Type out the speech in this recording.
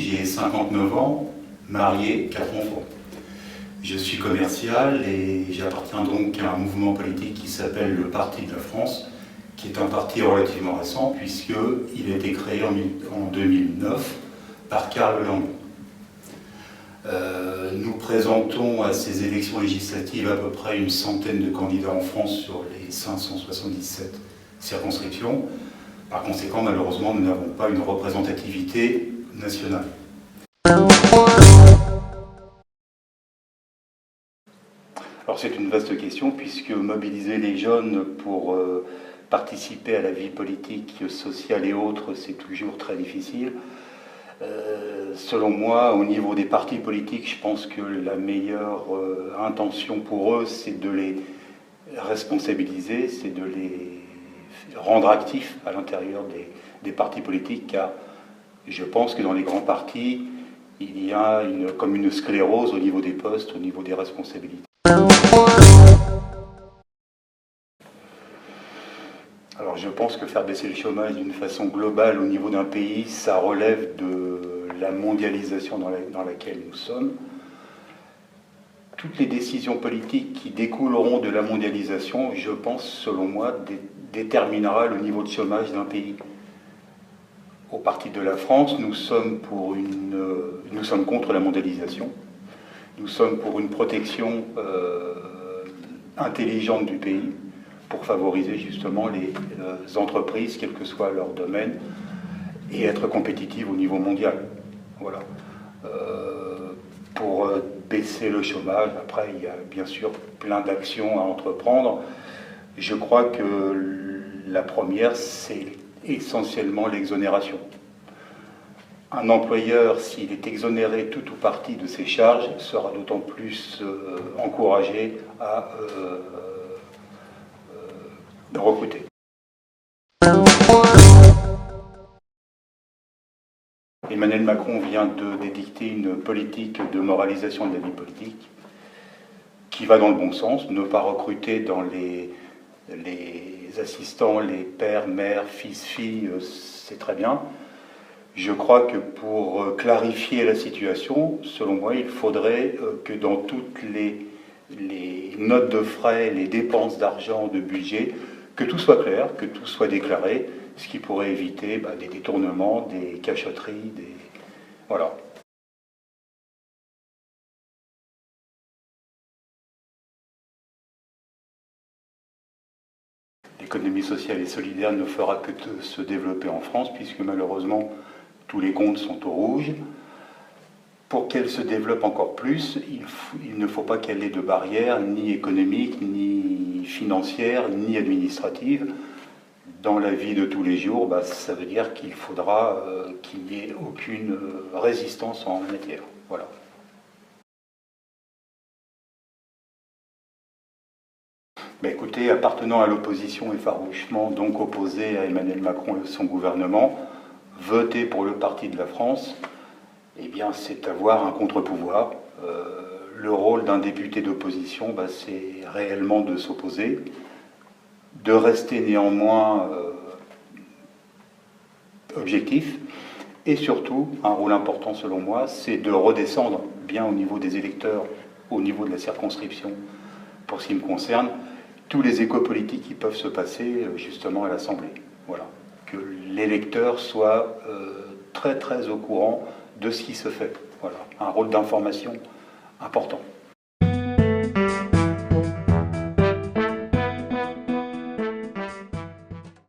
j'ai 59 ans, marié, 4 enfants. Je suis commercial et j'appartiens donc à un mouvement politique qui s'appelle le Parti de la France, qui est un parti relativement récent puisqu'il a été créé en 2009 par Karl Landon. Nous présentons à ces élections législatives à peu près une centaine de candidats en France sur les 577 circonscriptions. Par conséquent, malheureusement, nous n'avons pas une représentativité nationale. Alors c'est une vaste question puisque mobiliser les jeunes pour participer à la vie politique, sociale et autres, c'est toujours très difficile. Selon moi, au niveau des partis politiques, je pense que la meilleure intention pour eux, c'est de les responsabiliser, c'est de les rendre actifs à l'intérieur des partis politiques, car je pense que dans les grands partis, il y a comme une sclérose au niveau des postes, au niveau des responsabilités. Alors je pense que faire baisser le chômage d'une façon globale au niveau d'un pays, ça relève de la mondialisation dans laquelle nous sommes. Toutes les décisions politiques qui découleront de la mondialisation, je pense, selon moi, déterminera le niveau de chômage d'un pays. Au Parti de la France, nous sommes contre la mondialisation. Nous sommes pour une protection intelligente du pays, pour favoriser justement les entreprises, quel que soit leur domaine, et être compétitives au niveau mondial. Voilà. Pour baisser le chômage, après il y a bien sûr plein d'actions à entreprendre. Je crois que la première, c'est essentiellement l'exonération. Un employeur, s'il est exonéré tout ou partie de ses charges, sera d'autant plus encouragé à recruter. Emmanuel Macron vient d'édicter une politique de moralisation de la vie politique qui va dans le bon sens. Ne pas recruter dans les assistants, les pères, mères, fils, filles, c'est très bien. Je crois que pour clarifier la situation, selon moi, il faudrait que dans toutes les notes de frais, les dépenses d'argent, de budget, que tout soit clair, que tout soit déclaré, ce qui pourrait éviter des détournements, des cachotteries, voilà. L'économie sociale et solidaire ne fera que se développer en France, puisque malheureusement, tous les comptes sont au rouge. Pour qu'elle se développe encore plus, il ne faut pas qu'elle ait de barrières, ni économiques, ni financières, ni administratives. Dans la vie de tous les jours, ça veut dire qu'il faudra qu'il n'y ait aucune résistance en la matière. Voilà. Écoutez, appartenant à l'opposition et farouchement donc opposé à Emmanuel Macron et son gouvernement, voter pour le Parti de la France, eh bien, c'est avoir un contre-pouvoir. Le rôle d'un député d'opposition, c'est réellement de s'opposer, de rester néanmoins objectif, et surtout, un rôle important selon moi, c'est de redescendre bien au niveau des électeurs, au niveau de la circonscription, pour ce qui me concerne, tous les échos politiques qui peuvent se passer justement à l'Assemblée. Voilà. Que l'électeur soit très très au courant de ce qui se fait. Voilà. Un rôle d'information important.